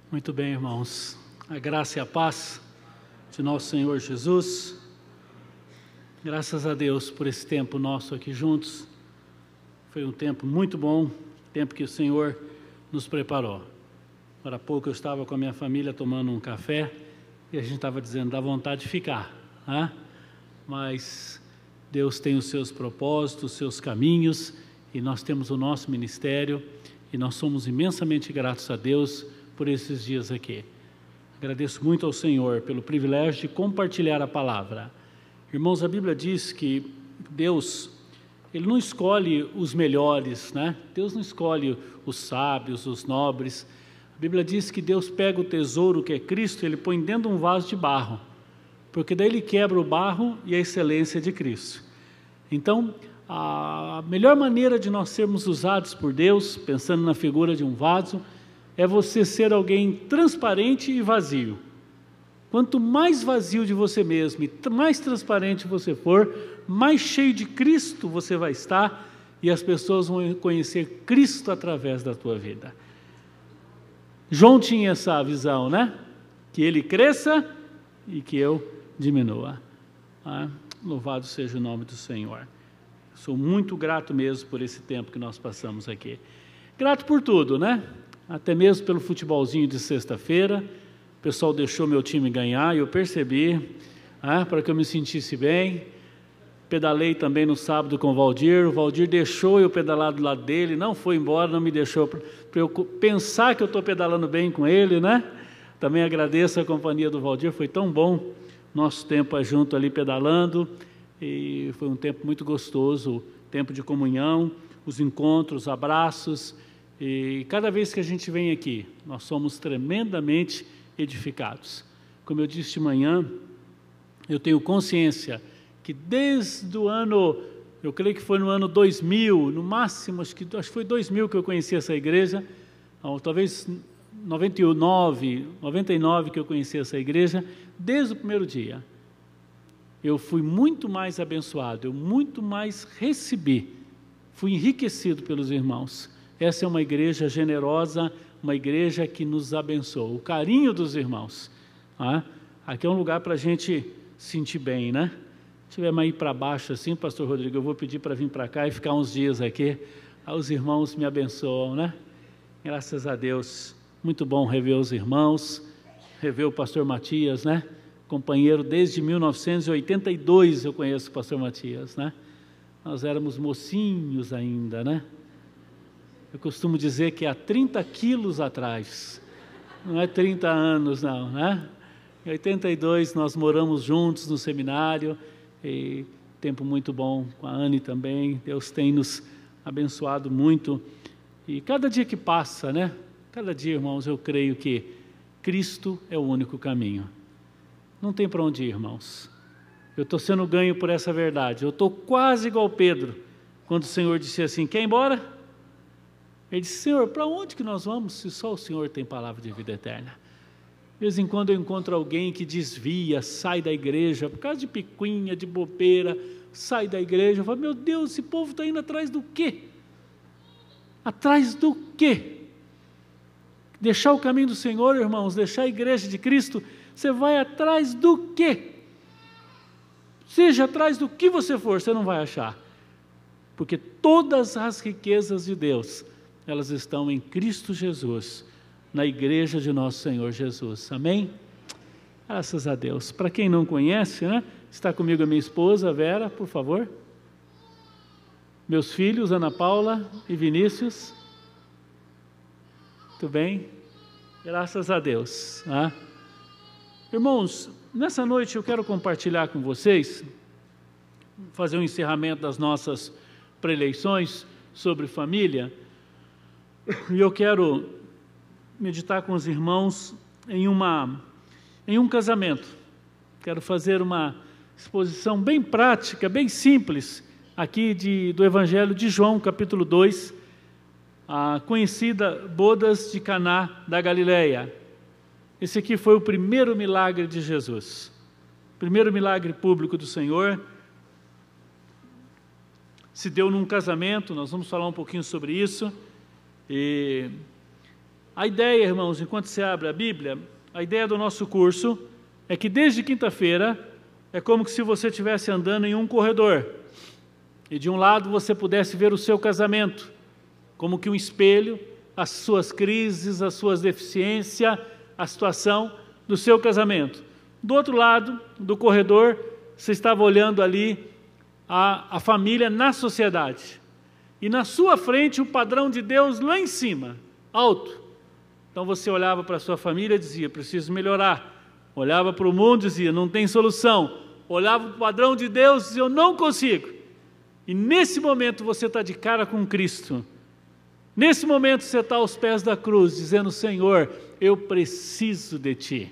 Muito bem, irmãos. A graça e a paz de nosso Senhor Jesus. Graças a Deus por esse tempo nosso aqui juntos. Foi um tempo muito bom, tempo que o Senhor nos preparou. Agora há pouco eu estava com a minha família tomando um café e a gente estava dizendo, dá vontade de ficar, né? Mas Deus tem os seus propósitos, os seus caminhos, e nós temos o nosso ministério e nós somos imensamente gratos a Deus por esses dias aqui. Agradeço muito ao Senhor pelo privilégio de compartilhar a palavra. Irmãos, a Bíblia diz que Deus, Ele não escolhe os melhores, né? Deus não escolhe os sábios, os nobres. A Bíblia diz que Deus pega o tesouro que é Cristo, Ele põe dentro de um vaso de barro, porque daí Ele quebra o barro e a excelência de Cristo. Então, a melhor maneira de nós sermos usados por Deus, pensando na figura de um vaso, é você ser alguém transparente e vazio. Quanto mais vazio de você mesmo e mais transparente você for, mais cheio de Cristo você vai estar e as pessoas vão conhecer Cristo através da tua vida. João tinha essa visão, né? Que ele cresça e que eu diminua. Louvado seja o nome do Senhor. Sou muito grato mesmo por esse tempo que nós passamos aqui. Grato por tudo, né? Até mesmo pelo futebolzinho de sexta-feira. O pessoal deixou meu time ganhar e eu percebi, para que eu me sentisse bem. Pedalei também no sábado com o Valdir deixou eu pedalar do lado dele, não foi embora, não me deixou para eu pensar que eu estou pedalando bem com ele, né? Também agradeço a companhia do Valdir, foi tão bom nosso tempo junto ali pedalando, e foi um tempo muito gostoso, tempo de comunhão, os encontros, abraços. E cada vez que a gente vem aqui, nós somos tremendamente edificados. Como eu disse de manhã, eu tenho consciência que desde o ano, eu creio que foi no ano 2000, no máximo, acho que foi 2000 que eu conheci essa igreja, ou talvez 99 que eu conheci essa igreja, desde o primeiro dia. Eu fui muito mais abençoado, eu muito mais recebi, fui enriquecido pelos irmãos. Essa é uma igreja generosa, uma igreja que nos abençoa. O carinho dos irmãos. Aqui é um lugar para a gente sentir bem, né? Se tiver mais ir para baixo assim, pastor Rodrigo, eu vou pedir para vir para cá e ficar uns dias aqui. Os irmãos me abençoam, né? Graças a Deus. Muito bom rever os irmãos, rever o pastor Matias, né? Companheiro desde 1982 eu conheço o pastor Matias, né? Nós éramos mocinhos ainda, né? Eu costumo dizer que há 30 quilos atrás, não é 30 anos não, né? Em 82 nós moramos juntos no seminário, e tempo muito bom com a Anne também, Deus tem nos abençoado muito, e cada dia que passa, né? Cada dia, irmãos, eu creio que Cristo é o único caminho, não tem para onde ir, irmãos. Eu estou sendo ganho por essa verdade, eu estou quase igual Pedro, quando o Senhor disse assim, quer ir embora? Ele disse, Senhor, para onde que nós vamos se só o Senhor tem palavra de vida eterna? De vez em quando eu encontro alguém que desvia, sai da igreja, por causa de picuinha, de bobeira, sai da igreja, eu falo, meu Deus, esse povo está indo atrás do quê? Atrás do quê? Deixar o caminho do Senhor, irmãos, deixar a igreja de Cristo, você vai atrás do quê? Seja atrás do que você for, você não vai achar. Porque todas as riquezas de Deus, elas estão em Cristo Jesus, na igreja de nosso Senhor Jesus. Amém? Graças a Deus. Para quem não conhece, né? Está comigo a minha esposa, Vera, por favor. Meus filhos, Ana Paula e Vinícius. Muito bem? Graças a Deus. Irmãos, nessa noite eu quero compartilhar com vocês, fazer um encerramento das nossas preleições sobre família, e eu quero meditar com os irmãos em um casamento. Quero fazer uma exposição bem prática, bem simples, aqui do Evangelho de João, capítulo 2, a conhecida bodas de Caná da Galileia. Esse aqui foi o primeiro milagre de Jesus, primeiro milagre público do Senhor, se deu num casamento, nós vamos falar um pouquinho sobre isso, e A ideia, irmãos, enquanto você abre a Bíblia, a ideia do nosso curso é que desde quinta-feira é como se você estivesse andando em um corredor e de um lado você pudesse ver o seu casamento, como que um espelho, as suas crises, as suas deficiências, a situação do seu casamento. Do outro lado do corredor, você estava olhando ali a família na sociedade. E na sua frente o padrão de Deus lá em cima, alto. Então você olhava para a sua família e dizia, preciso melhorar. Olhava para o mundo e dizia, não tem solução. Olhava para o padrão de Deus e dizia, eu não consigo. E nesse momento você está de cara com Cristo. Nesse momento você está aos pés da cruz, dizendo, Senhor, eu preciso de Ti.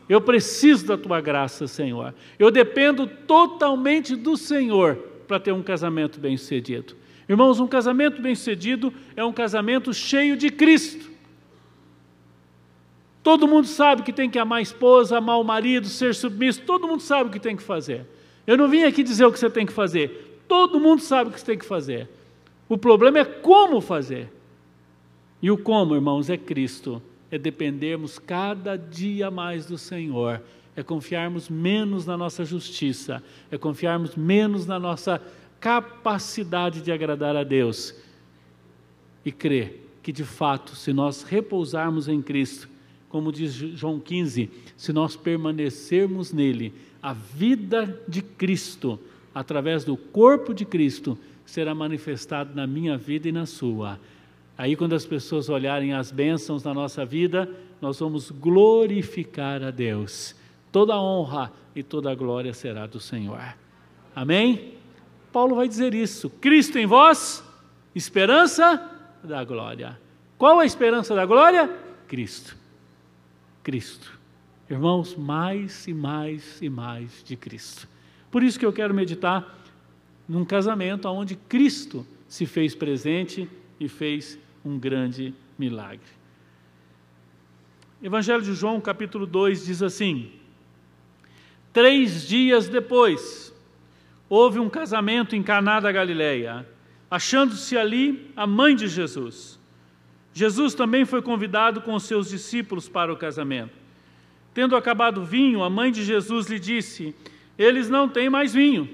Eu preciso da Tua graça, Senhor. Eu dependo totalmente do Senhor para ter um casamento bem-sucedido. Irmãos, um casamento bem-sucedido é um casamento cheio de Cristo. Todo mundo sabe que tem que amar a esposa, amar o marido, ser submisso, todo mundo sabe o que tem que fazer. Eu não vim aqui dizer o que você tem que fazer, todo mundo sabe o que você tem que fazer. O problema é como fazer. E o como, irmãos, é Cristo, é dependermos cada dia mais do Senhor, é confiarmos menos na nossa justiça, é confiarmos menos na nossa capacidade de agradar a Deus e crer que de fato, se nós repousarmos em Cristo, como diz João 15, se nós permanecermos nele, a vida de Cristo, através do corpo de Cristo, será manifestada na minha vida e na sua. Aí quando as pessoas olharem as bênçãos na nossa vida, nós vamos glorificar a Deus. Toda a honra e toda a glória será do Senhor. Amém? Paulo vai dizer isso. Cristo em vós, esperança da glória. Qual a esperança da glória? Cristo. Cristo. Irmãos, mais e mais e mais de Cristo. Por isso que eu quero meditar num casamento onde Cristo se fez presente e fez um grande milagre. Evangelho de João, capítulo 2, diz assim: 3 dias depois, houve um casamento em Caná da Galileia, achando-se ali a mãe de Jesus. Jesus também foi convidado com os seus discípulos para o casamento. Tendo acabado o vinho, a mãe de Jesus lhe disse, eles não têm mais vinho.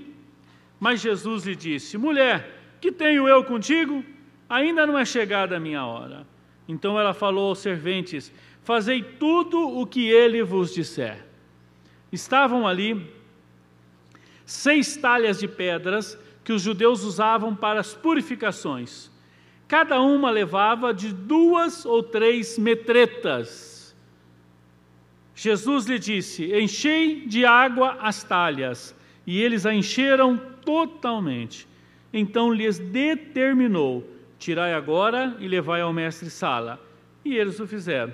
Mas Jesus lhe disse, mulher, que tenho eu contigo? Ainda não é chegada a minha hora. Então ela falou aos serventes, fazei tudo o que ele vos disser. Estavam ali 6 talhas de pedras que os judeus usavam para as purificações. Cada uma levava de 2 ou 3 metretas. Jesus lhe disse, enchei de água as talhas, e eles a encheram totalmente. Então lhes determinou, tirai agora e levai ao mestre-sala. E eles o fizeram.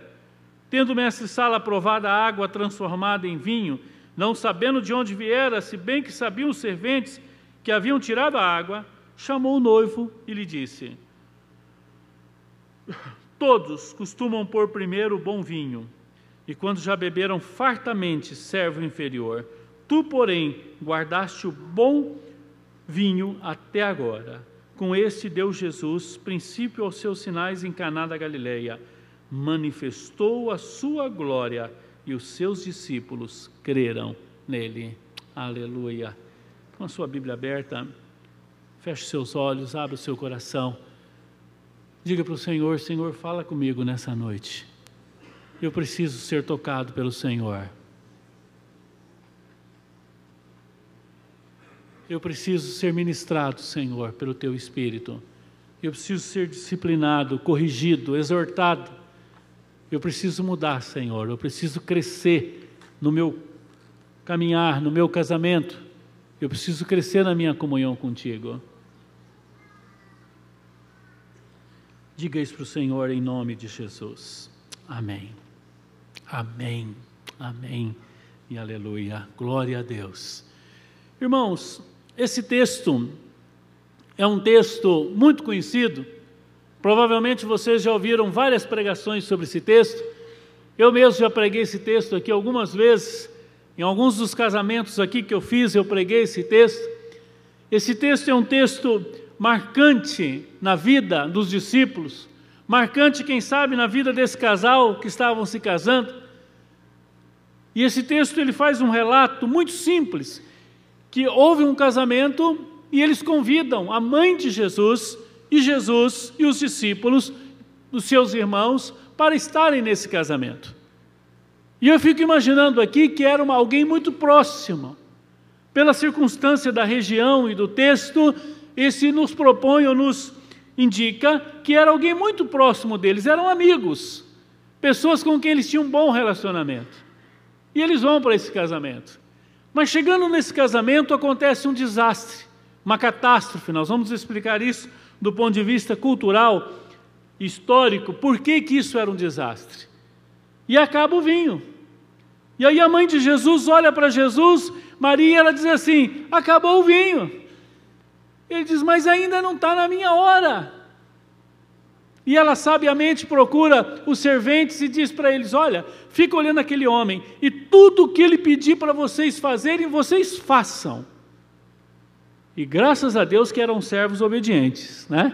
Tendo o mestre-sala provado a água transformada em vinho, não sabendo de onde viera, se bem que sabiam os serventes que haviam tirado a água, chamou o noivo e lhe disse, todos costumam pôr primeiro o bom vinho, e quando já beberam fartamente, serve o inferior. Tu, porém, guardaste o bom vinho até agora. Com este deu Jesus princípio aos seus sinais em Caná da Galileia. Manifestou a sua glória e os seus discípulos creram nele. Aleluia. Com a sua Bíblia aberta, feche seus olhos, abra o seu coração. Diga para o Senhor, Senhor, fala comigo nessa noite. Eu preciso ser tocado pelo Senhor. Eu preciso ser ministrado, Senhor, pelo Teu Espírito. Eu preciso ser disciplinado, corrigido, exortado. Eu preciso mudar, Senhor. Eu preciso crescer no meu caminhar, no meu casamento. Eu preciso crescer na minha comunhão contigo. Diga isso para o Senhor em nome de Jesus. Amém. Amém. Amém. E aleluia. Glória a Deus. Irmãos, esse texto é um texto muito conhecido. Provavelmente vocês já ouviram várias pregações sobre esse texto. Eu mesmo já preguei esse texto aqui algumas vezes. Em alguns dos casamentos aqui que eu fiz, eu preguei esse texto. Esse texto é um texto marcante na vida dos discípulos, marcante, quem sabe, na vida desse casal que estavam se casando. E esse texto ele faz um relato muito simples, que houve um casamento e eles convidam a mãe de Jesus e os discípulos, os seus irmãos, para estarem nesse casamento. E eu fico imaginando aqui que era alguém muito próximo. Pela circunstância da região e do texto, esse nos propõe ou nos indica que era alguém muito próximo deles, eram amigos, pessoas com quem eles tinham um bom relacionamento. E eles vão para esse casamento. Mas chegando nesse casamento acontece um desastre, uma catástrofe. Nós vamos explicar isso do ponto de vista cultural, histórico, por que isso era um desastre. E acaba o vinho. E aí a mãe de Jesus olha para Jesus, Maria, ela diz assim, acabou o vinho. Ele diz, mas ainda não está na minha hora. E ela sabiamente procura os serventes e diz para eles, olha, fica olhando aquele homem, e tudo o que ele pedir para vocês fazerem, vocês façam. E graças a Deus que eram servos obedientes, né?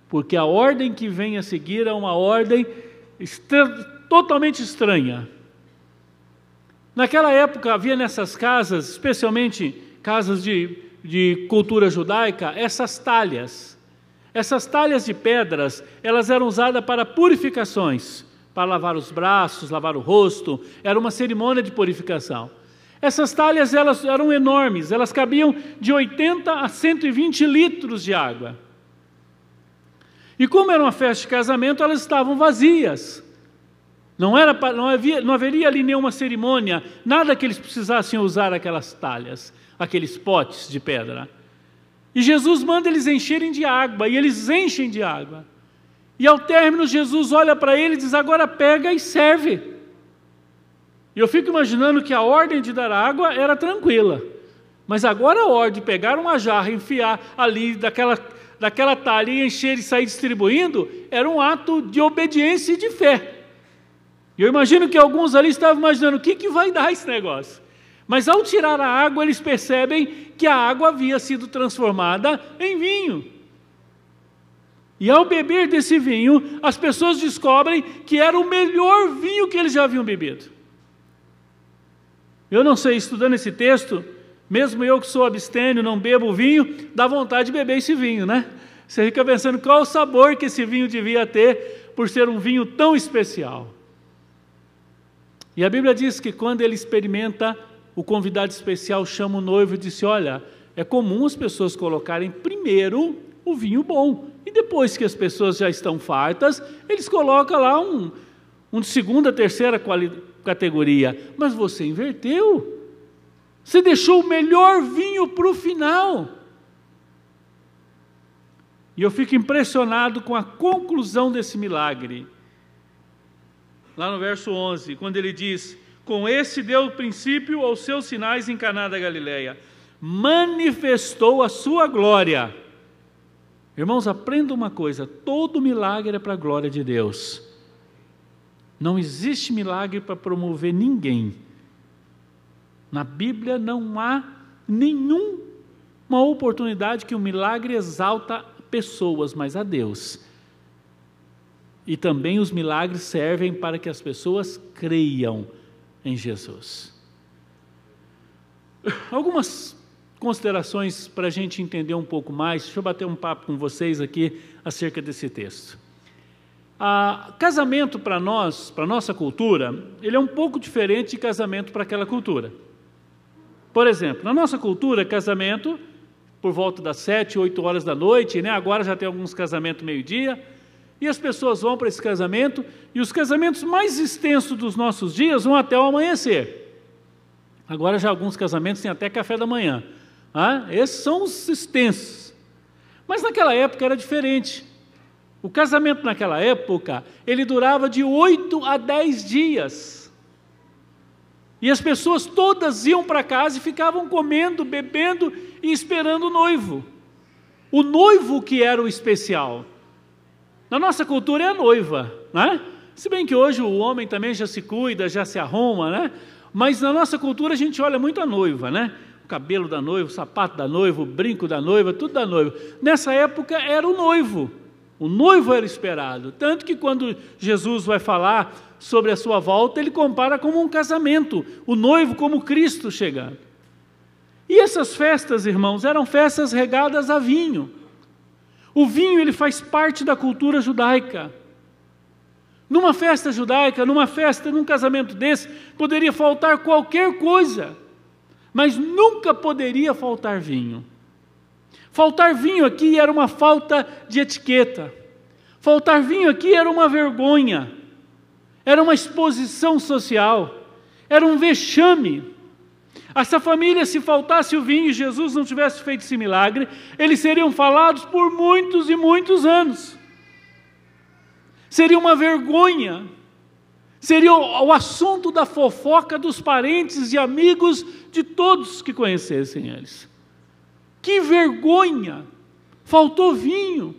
Porque a ordem que vem a seguir é uma ordem totalmente estranha. Naquela época havia nessas casas, especialmente casas de cultura judaica, essas talhas. Essas talhas de pedras, elas eram usadas para purificações, para lavar os braços, lavar o rosto, era uma cerimônia de purificação. Essas talhas elas eram enormes, elas cabiam de 80 a 120 litros de água. E como era uma festa de casamento, elas estavam vazias. Não haveria ali nenhuma cerimônia, nada que eles precisassem usar aquelas talhas, aqueles potes de pedra. E Jesus manda eles encherem de água, e eles enchem de água. E ao término, Jesus olha para ele e diz, agora pega e serve. E eu fico imaginando que a ordem de dar água era tranquila, mas agora a ordem de pegar uma jarra, enfiar ali daquela talha e encher e sair distribuindo, era um ato de obediência e de fé. E eu imagino que alguns ali estavam imaginando, o que vai dar esse negócio? Mas ao tirar a água, eles percebem que a água havia sido transformada em vinho. E ao beber desse vinho, as pessoas descobrem que era o melhor vinho que eles já haviam bebido. Eu não sei, estudando esse texto, mesmo eu que sou abstêmio, não bebo vinho, dá vontade de beber esse vinho, né? Você fica pensando qual o sabor que esse vinho devia ter, por ser um vinho tão especial. E a Bíblia diz que quando ele experimenta, o convidado especial chama o noivo e disse, olha, é comum as pessoas colocarem primeiro o vinho bom, e depois que as pessoas já estão fartas, eles colocam lá um de segunda, terceira categoria, mas você inverteu, você deixou o melhor vinho para o final. E eu fico impressionado com a conclusão desse milagre. Lá no verso 11, quando ele diz, com esse deu princípio aos seus sinais em Caná da Galileia, manifestou a sua glória. Irmãos, aprenda uma coisa, todo milagre é para a glória de Deus. Não existe milagre para promover ninguém. Na Bíblia não há nenhuma oportunidade que o milagre exalta pessoas, mas a Deus. E também os milagres servem para que as pessoas creiam em Jesus. Algumas considerações para a gente entender um pouco mais. Deixa eu bater um papo com vocês aqui acerca desse texto. Casamento para nós, para a nossa cultura, ele é um pouco diferente de casamento para aquela cultura. Por exemplo, na nossa cultura, casamento por volta das 7, 8 horas da noite, né? Agora já tem alguns casamentos meio-dia, e as pessoas vão para esse casamento, e os casamentos mais extensos dos nossos dias vão até o amanhecer. Agora já alguns casamentos têm até café da manhã. Esses são os extensos. Mas naquela época era diferente. O casamento naquela época, ele durava de 8 a 10 dias. E as pessoas todas iam para casa e ficavam comendo, bebendo e esperando o noivo. O noivo que era o especial. Na nossa cultura é a noiva, né? Se bem que hoje o homem também já se cuida, já se arruma, né? Mas na nossa cultura a gente olha muito a noiva, né? O cabelo da noiva, o sapato da noiva, o brinco da noiva, tudo da noiva. Nessa época era o noivo. O noivo era esperado, tanto que quando Jesus vai falar sobre a sua volta, ele compara como um casamento, o noivo como Cristo chegando. E essas festas, irmãos, eram festas regadas a vinho. O vinho, ele faz parte da cultura judaica. Numa festa judaica, num casamento desse, poderia faltar qualquer coisa, mas nunca poderia faltar vinho. Faltar vinho aqui era uma falta de etiqueta. Faltar vinho aqui era uma vergonha. Era uma exposição social. Era um vexame. Essa família, se faltasse o vinho e Jesus não tivesse feito esse milagre, eles seriam falados por muitos e muitos anos. Seria uma vergonha. Seria o assunto da fofoca dos parentes e amigos de todos que conhecessem eles. Que vergonha! Faltou vinho.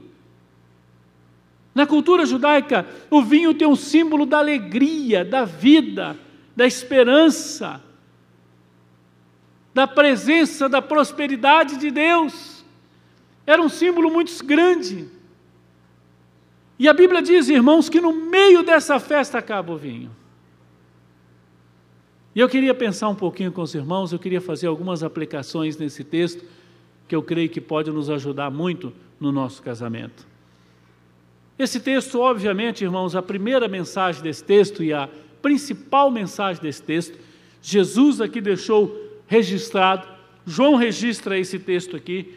Na cultura judaica, o vinho tem um símbolo da alegria, da vida, da esperança, da presença, da prosperidade de Deus. Era um símbolo muito grande. E a Bíblia diz, irmãos, que no meio dessa festa acaba o vinho. E eu queria pensar um pouquinho com os irmãos, eu queria fazer algumas aplicações nesse texto, que eu creio que pode nos ajudar muito no nosso casamento. Esse texto, obviamente, irmãos, a primeira mensagem desse texto e a principal mensagem desse texto, Jesus aqui deixou registrado, João registra esse texto aqui,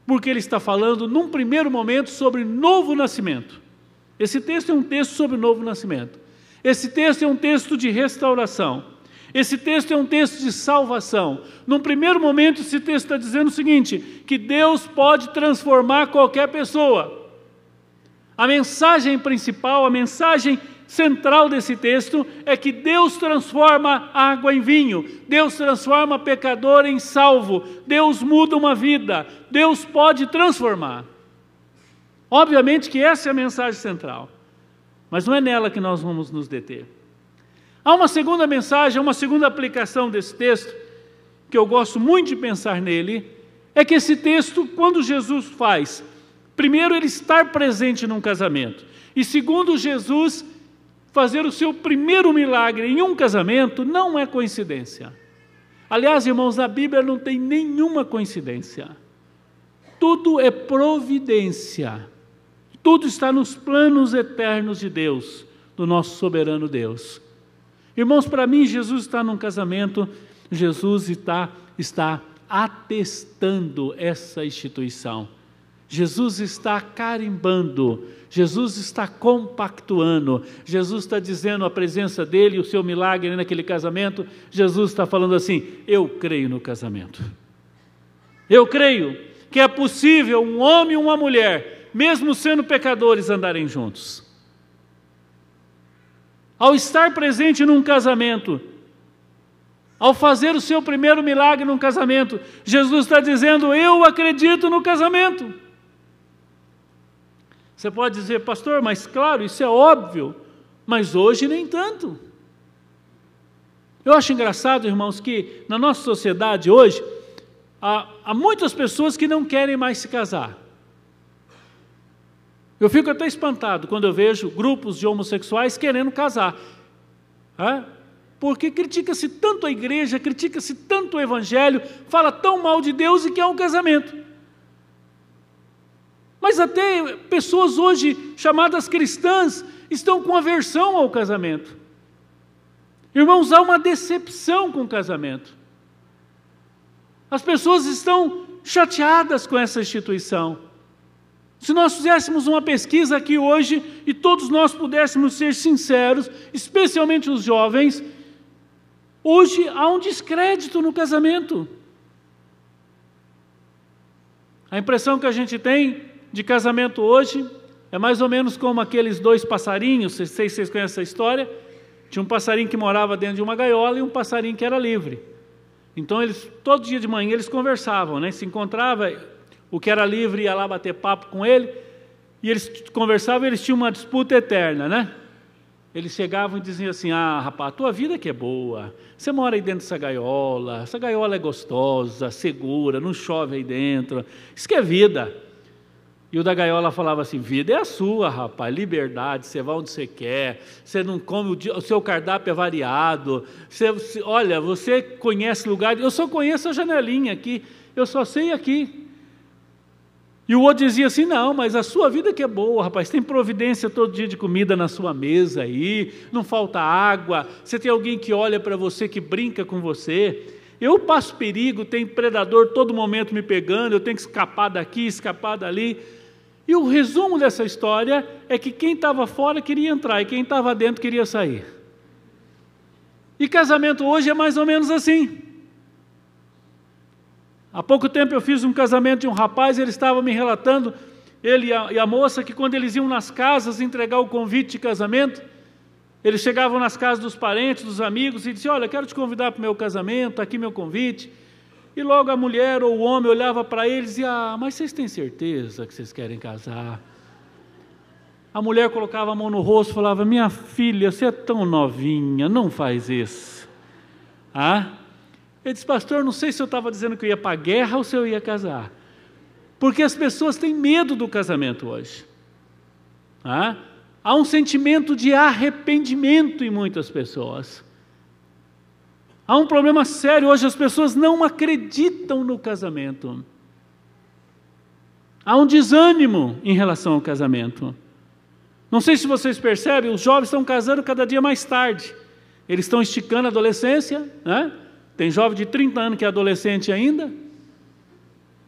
porque ele está falando, num primeiro momento, sobre novo nascimento. Esse texto é um texto sobre novo nascimento. Esse texto é um texto de restauração. Esse texto é um texto de salvação. Num primeiro momento, esse texto está dizendo o seguinte, que Deus pode transformar qualquer pessoa. A mensagem principal, a mensagem central desse texto é que Deus transforma água em vinho, Deus transforma pecador em salvo, Deus muda uma vida, Deus pode transformar. Obviamente que essa é a mensagem central, mas não é nela que nós vamos nos deter. Há uma segunda mensagem, uma segunda aplicação desse texto, que eu gosto muito de pensar nele, é que esse texto, quando Jesus faz, primeiro, ele estar presente num casamento, e segundo, Jesus fazer o seu primeiro milagre em um casamento, não é coincidência. Aliás, irmãos, na Bíblia não tem nenhuma coincidência. Tudo é providência. Tudo está nos planos eternos de Deus, do nosso soberano Deus. Irmãos, para mim, Jesus está num casamento, Jesus está atestando essa instituição. Jesus está carimbando, Jesus está compactuando, Jesus está dizendo a presença dele, o seu milagre naquele casamento, Jesus está falando assim, eu creio no casamento. Eu creio que é possível um homem e uma mulher, mesmo sendo pecadores, andarem juntos. Ao estar presente num casamento, ao fazer o seu primeiro milagre num casamento, Jesus está dizendo, eu acredito no casamento. Você pode dizer, pastor, mas claro, isso é óbvio, mas hoje nem tanto. Eu acho engraçado, irmãos, que na nossa sociedade hoje, há muitas pessoas que não querem mais se casar. Eu fico até espantado quando eu vejo grupos de homossexuais querendo casar. Porque critica-se tanto a igreja, critica-se tanto o evangelho, fala tão mal de Deus e quer um casamento. Mas até pessoas hoje chamadas cristãs estão com aversão ao casamento. Irmãos, há uma decepção com o casamento. As pessoas estão chateadas com essa instituição. Se nós fizéssemos uma pesquisa aqui hoje e todos nós pudéssemos ser sinceros, especialmente os jovens, hoje há um descrédito no casamento. A impressão que a gente tem de casamento hoje é mais ou menos como aqueles dois passarinhos, não sei se vocês conhecem essa história, tinha um passarinho que morava dentro de uma gaiola e um passarinho que era livre. Então, todo dia de manhã eles conversavam, né? Se encontrava, o que era livre ia lá bater papo com ele, e eles conversavam e eles tinham uma disputa eterna, né? Eles chegavam e diziam assim, rapaz, a tua vida que é boa, você mora aí dentro dessa gaiola, essa gaiola é gostosa, segura, não chove aí dentro, isso que é vida. E o da gaiola falava assim: vida é a sua, rapaz, liberdade, você vai onde você quer, você não come, o seu cardápio é variado, olha, você conhece lugar, eu só conheço a janelinha aqui, eu só sei aqui. E o outro dizia assim: não, mas a sua vida que é boa, rapaz, tem providência todo dia de comida na sua mesa aí, não falta água, você tem alguém que olha para você, que brinca com você. Eu passo perigo, tem predador todo momento me pegando, eu tenho que escapar daqui, escapar dali. E o resumo dessa história é que quem estava fora queria entrar e quem estava dentro queria sair. E casamento hoje é mais ou menos assim. Há pouco tempo eu fiz um casamento de um rapaz, ele estava me relatando, ele e a moça, que quando eles iam nas casas entregar o convite de casamento, eles chegavam nas casas dos parentes, dos amigos, e diziam: olha, quero te convidar para o meu casamento, está aqui meu convite. E logo a mulher ou o homem olhava para eles e dizia: ah, mas vocês têm certeza que vocês querem casar? A mulher colocava a mão no rosto e falava: minha filha, você é tão novinha, não faz isso. Ele disse: pastor, não sei se eu estava dizendo que eu ia para a guerra ou se eu ia casar. Porque as pessoas têm medo do casamento hoje. Há um sentimento de arrependimento em muitas pessoas. Há um problema sério hoje, as pessoas não acreditam no casamento. Há um desânimo em relação ao casamento. Não sei se vocês percebem, os jovens estão casando cada dia mais tarde. Eles estão esticando a adolescência, né? Tem jovem de 30 anos que é adolescente ainda.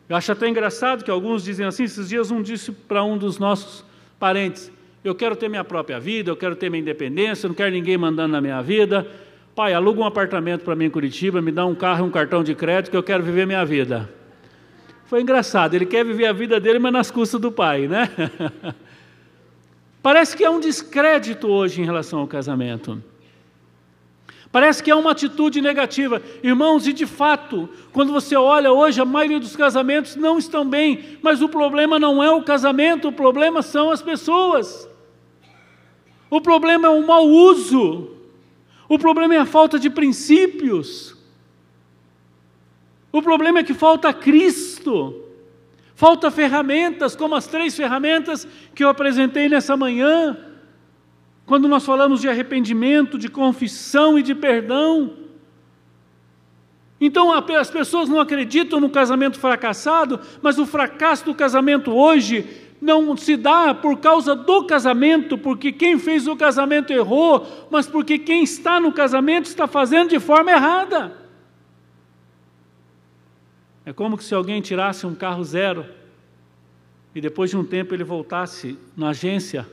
Eu acho até engraçado que alguns dizem assim. Esses dias um disse para um dos nossos parentes: eu quero ter minha própria vida, eu quero ter minha independência, eu não quero ninguém mandando na minha vida. Pai, aluga um apartamento para mim em Curitiba, me dá um carro e um cartão de crédito que eu quero viver minha vida. Foi engraçado, ele quer viver a vida dele, mas nas custas do pai, né? Parece que há um descrédito hoje em relação ao casamento. Parece que há uma atitude negativa. Irmãos, e de fato, quando você olha hoje, a maioria dos casamentos não estão bem, mas o problema não é o casamento, o problema são as pessoas. O problema é o mau uso. O problema é a falta de princípios. O problema é que falta Cristo. Falta ferramentas, como as 3 ferramentas que eu apresentei nessa manhã, quando nós falamos de arrependimento, de confissão e de perdão. Então as pessoas não acreditam no casamento fracassado, mas o fracasso do casamento hoje não se dá por causa do casamento, porque quem fez o casamento errou, mas porque quem está no casamento está fazendo de forma errada. É como se alguém tirasse um carro zero e depois de um tempo ele voltasse na agência,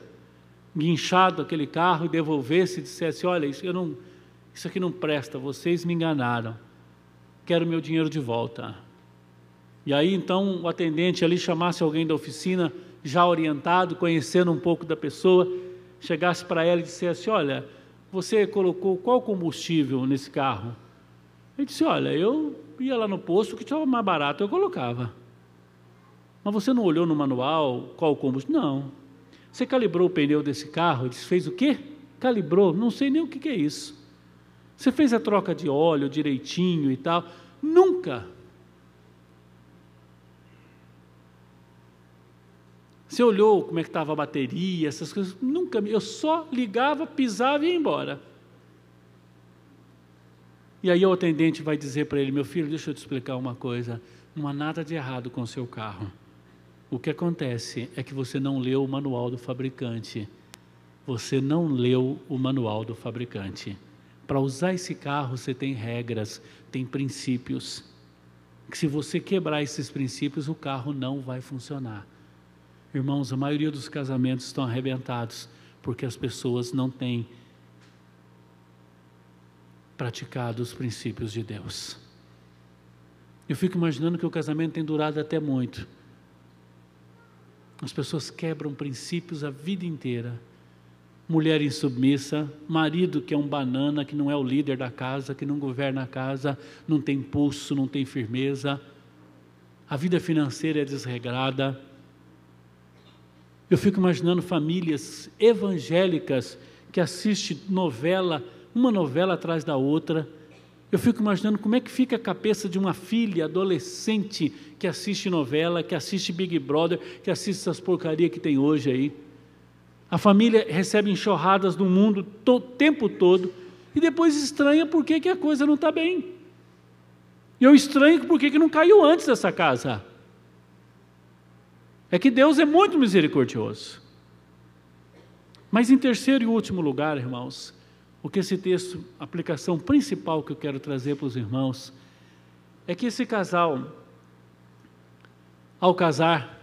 guinchado aquele carro, e devolvesse e dissesse: olha, isso aqui não presta, vocês me enganaram, quero meu dinheiro de volta. E aí então o atendente ali chamasse alguém da oficina, já orientado, conhecendo um pouco da pessoa, chegasse para ela e dissesse: olha, você colocou qual combustível nesse carro? Ele disse: olha, eu ia lá no posto, que estava mais barato, eu colocava. Mas você não olhou no manual qual o combustível? Não. Você calibrou o pneu desse carro? Ele disse: fez o quê? Calibrou? Não sei nem o que é isso. Você fez a troca de óleo direitinho e tal? Nunca. Você olhou como é que estava a bateria, essas coisas? Nunca. Eu só ligava, pisava e ia embora. E aí o atendente vai dizer para ele: meu filho, deixa eu te explicar uma coisa, não há nada de errado com o seu carro. O que acontece é que você não leu o manual do fabricante. Você não leu o manual do fabricante. Para usar esse carro você tem regras, tem princípios. Que se você quebrar esses princípios, o carro não vai funcionar. Irmãos, a maioria dos casamentos estão arrebentados porque as pessoas não têm praticado os princípios de Deus. Eu fico imaginando que o casamento tem durado até muito. As pessoas quebram princípios a vida inteira. Mulher insubmissa, marido que é um banana, que não é o líder da casa, que não governa a casa, não tem pulso, não tem firmeza. A vida financeira é desregrada. Eu fico imaginando famílias evangélicas que assistem novela, uma novela atrás da outra, Eu fico imaginando como é que fica a cabeça de uma filha adolescente que assiste novela, que assiste Big Brother, que assiste essas porcarias que tem hoje aí. A família recebe enxurradas do mundo o tempo todo e depois estranha por que a coisa não está bem. E eu estranho por que não caiu antes dessa casa. É que Deus é muito misericordioso. Mas em terceiro e último lugar, irmãos, o que esse texto, a aplicação principal que eu quero trazer para os irmãos, é que esse casal, ao casar,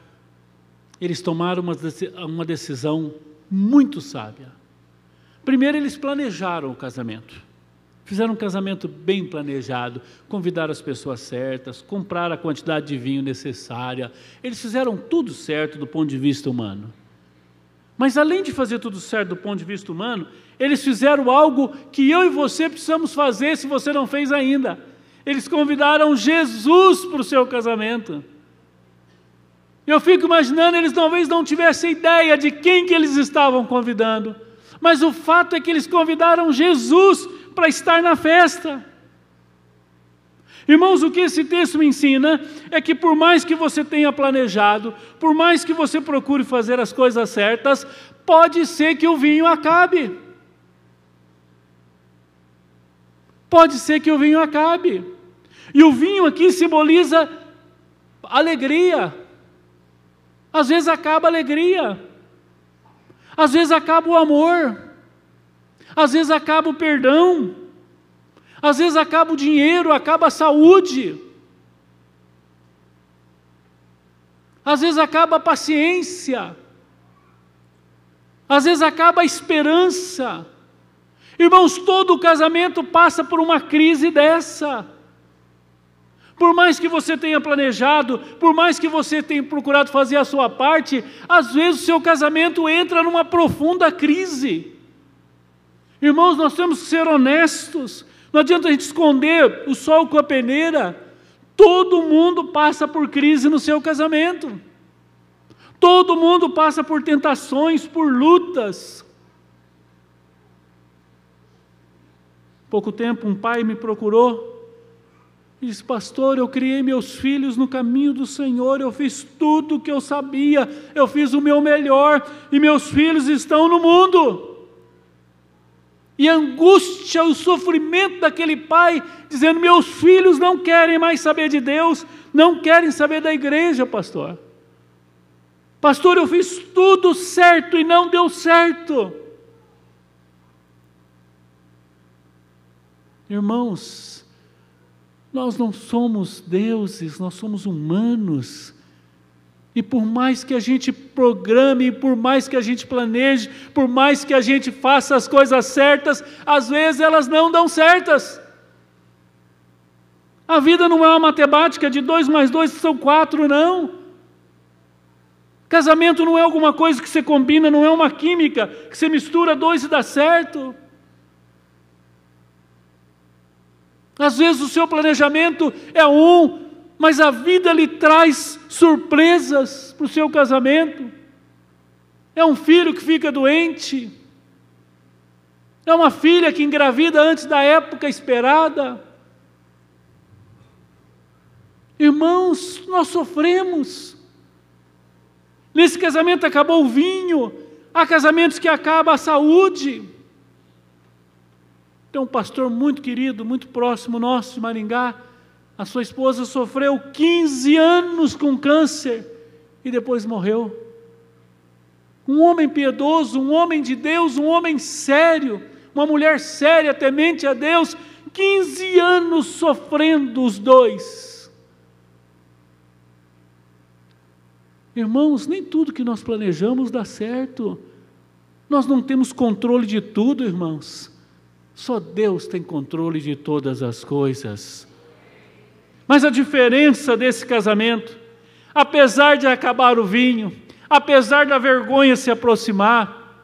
eles tomaram uma decisão muito sábia. Primeiro, eles planejaram o casamento. Fizeram um casamento bem planejado, convidaram as pessoas certas, compraram a quantidade de vinho necessária. Eles fizeram tudo certo do ponto de vista humano. Mas além de fazer tudo certo do ponto de vista humano, eles fizeram algo que eu e você precisamos fazer se você não fez ainda. Eles convidaram Jesus para o seu casamento. Eu fico imaginando, eles talvez não tivessem ideia de quem que eles estavam convidando. Mas o fato é que eles convidaram Jesus para estar na festa. Irmãos, o que esse texto me ensina é que por mais que você tenha planejado, por mais que você procure fazer as coisas certas, pode ser que o vinho acabe. Pode ser que o vinho acabe. E o vinho aqui simboliza alegria. Às vezes acaba a alegria. Às vezes acaba o amor. Às vezes acaba o perdão. Às vezes acaba o dinheiro, acaba a saúde. Às vezes acaba a paciência. Às vezes acaba a esperança. Irmãos, todo o casamento passa por uma crise dessa. Por mais que você tenha planejado, por mais que você tenha procurado fazer a sua parte, às vezes o seu casamento entra numa profunda crise. Irmãos, nós temos que ser honestos. Não adianta a gente esconder o sol com a peneira. Todo mundo passa por crise no seu casamento. Todo mundo passa por tentações, por lutas. Pouco tempo um pai me procurou e disse: pastor, eu criei meus filhos no caminho do Senhor, eu fiz tudo o que eu sabia, eu fiz o meu melhor e meus filhos estão no mundo. E a angústia, o sofrimento daquele pai, dizendo: meus filhos não querem mais saber de Deus, não querem saber da igreja, pastor. Pastor, eu fiz tudo certo e não deu certo. Irmãos, nós não somos deuses, nós somos humanos. E por mais que a gente programe, por mais que a gente planeje, por mais que a gente faça as coisas certas, às vezes elas não dão certas. A vida não é uma matemática de 2 mais 2 são 4, não. Casamento não é alguma coisa que você combina, não é uma química, que você mistura 2 e dá certo. Às vezes o seu planejamento é mas a vida lhe traz surpresas para o seu casamento. É um filho que fica doente. É uma filha que engravida antes da época esperada. Irmãos, nós sofremos. Nesse casamento acabou o vinho. Há casamentos que acaba a saúde. Tem um pastor muito querido, muito próximo nosso de Maringá. A sua esposa sofreu 15 anos com câncer e depois morreu. Um homem piedoso, um homem de Deus, um homem sério, uma mulher séria, temente a Deus, 15 anos sofrendo os dois. Irmãos, nem tudo que nós planejamos dá certo. Nós não temos controle de tudo, irmãos. Só Deus tem controle de todas as coisas. Mas a diferença desse casamento, apesar de acabar o vinho, apesar da vergonha se aproximar,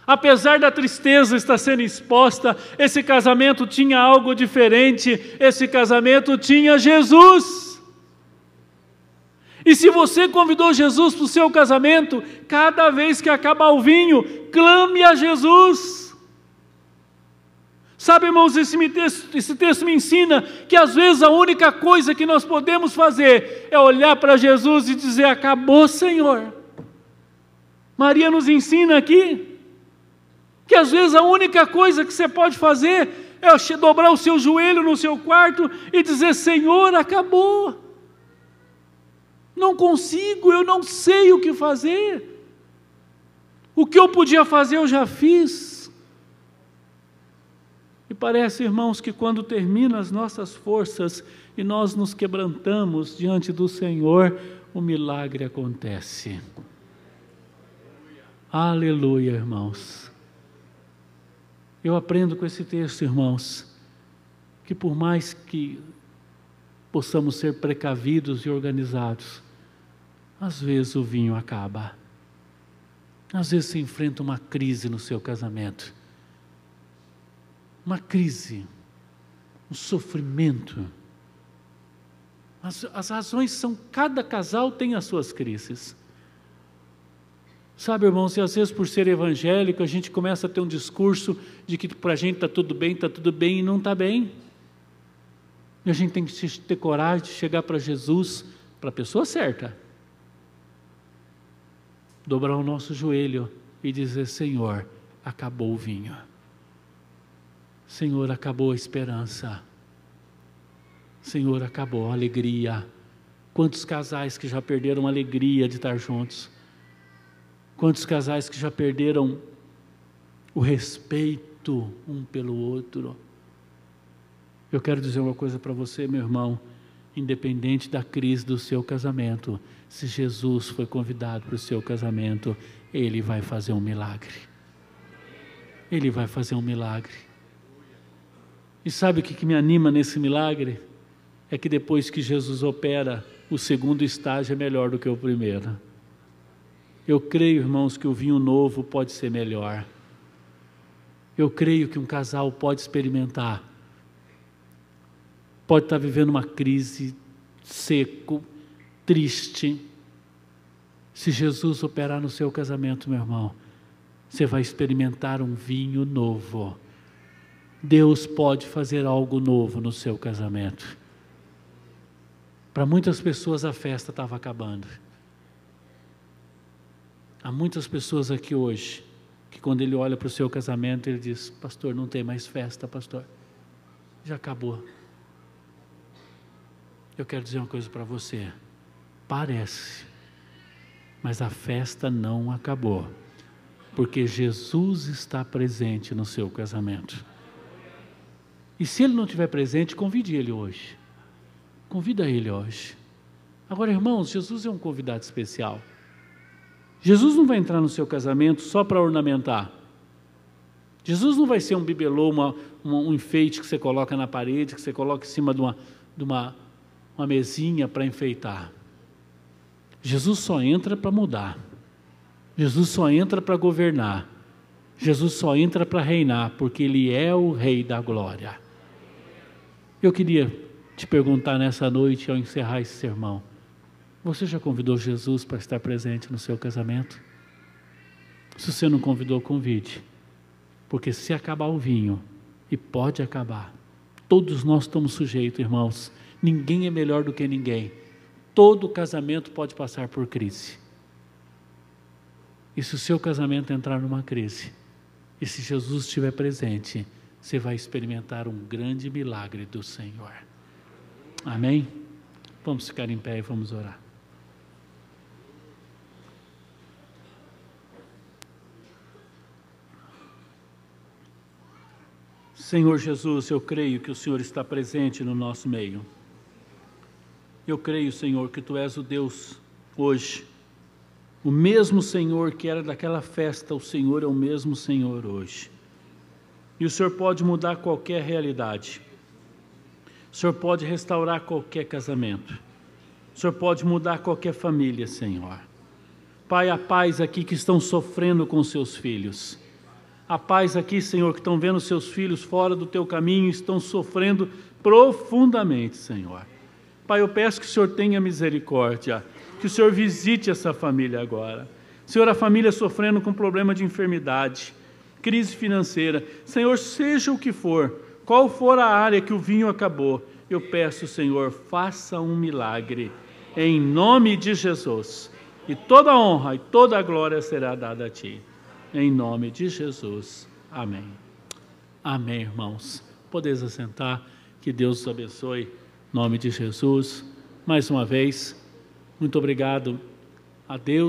apesar da tristeza estar sendo exposta, esse casamento tinha algo diferente, esse casamento tinha Jesus. E se você convidou Jesus para o seu casamento, cada vez que acabar o vinho, clame a Jesus. Sabe, irmãos, esse texto me ensina que às vezes a única coisa que nós podemos fazer é olhar para Jesus e dizer: acabou, Senhor. Maria nos ensina aqui que às vezes a única coisa que você pode fazer é dobrar o seu joelho no seu quarto e dizer: Senhor, acabou. Não consigo, eu não sei o que fazer. O que eu podia fazer eu já fiz. E parece, irmãos, que quando terminam as nossas forças e nós nos quebrantamos diante do Senhor, o milagre acontece. Aleluia, irmãos. Eu aprendo com esse texto, irmãos, que por mais que possamos ser precavidos e organizados, às vezes o vinho acaba. Às vezes você enfrenta uma crise no seu casamento. Uma crise, um sofrimento. As razões são, cada casal tem as suas crises. Sabe, irmãos, e às vezes por ser evangélico, a gente começa a ter um discurso de que para a gente está tudo bem e não está bem. E a gente tem que ter coragem de chegar para Jesus, para a pessoa certa. Dobrar o nosso joelho e dizer: Senhor, acabou o vinho. Senhor, acabou a esperança. Senhor, acabou a alegria. Quantos casais que já perderam a alegria de estar juntos? Quantos casais que já perderam o respeito um pelo outro? Eu quero dizer uma coisa para você, meu irmão. Independente da crise do seu casamento, se Jesus foi convidado para o seu casamento, Ele vai fazer um milagre. Ele vai fazer um milagre. E sabe o que me anima nesse milagre? É que depois que Jesus opera, o segundo estágio é melhor do que o primeiro. Eu creio, irmãos, que o vinho novo pode ser melhor. Eu creio que um casal pode experimentar. Pode estar vivendo uma crise, seco, triste. Se Jesus operar no seu casamento, meu irmão, você vai experimentar um vinho novo. Deus pode fazer algo novo no seu casamento. Para muitas pessoas a festa estava acabando. Há muitas pessoas aqui hoje, que quando ele olha para o seu casamento, ele diz: pastor, não tem mais festa, pastor. Já acabou. Eu quero dizer uma coisa para você. Parece, mas a festa não acabou. Porque Jesus está presente no seu casamento. E se Ele não estiver presente, convide Ele hoje. Convida Ele hoje. Agora, irmãos, Jesus é um convidado especial. Jesus não vai entrar no seu casamento só para ornamentar. Jesus não vai ser um bibelô, um enfeite que você coloca na parede, que você coloca em cima de uma mesinha para enfeitar. Jesus só entra para mudar. Jesus só entra para governar. Jesus só entra para reinar, porque Ele é o Rei da Glória. Eu queria te perguntar nessa noite, ao encerrar esse sermão: você já convidou Jesus para estar presente no seu casamento? Se você não convidou, convide. Porque se acabar o vinho, e pode acabar, todos nós estamos sujeitos, irmãos. Ninguém é melhor do que ninguém. Todo casamento pode passar por crise. E se o seu casamento entrar numa crise, e se Jesus estiver presente, você vai experimentar um grande milagre do Senhor. Amém? Vamos ficar em pé e vamos orar. Senhor Jesus, eu creio que o Senhor está presente no nosso meio. Eu creio, Senhor, que Tu és o Deus hoje. O mesmo Senhor que era daquela festa, o Senhor é o mesmo Senhor hoje. E o Senhor pode mudar qualquer realidade. O Senhor pode restaurar qualquer casamento. O Senhor pode mudar qualquer família, Senhor. Pai, há pais aqui que estão sofrendo com seus filhos. Há pais aqui, Senhor, que estão vendo seus filhos fora do Teu caminho e estão sofrendo profundamente, Senhor. Pai, eu peço que o Senhor tenha misericórdia, que o Senhor visite essa família agora. Senhor, a família sofrendo com problema de enfermidade, crise financeira. Senhor, seja o que for, qual for a área que o vinho acabou, eu peço, Senhor, faça um milagre, em nome de Jesus. E toda a honra e toda a glória será dada a Ti. Em nome de Jesus. Amém. Amém, irmãos. Podeis assentar. Que Deus os abençoe. Em nome de Jesus. Mais uma vez, muito obrigado a Deus.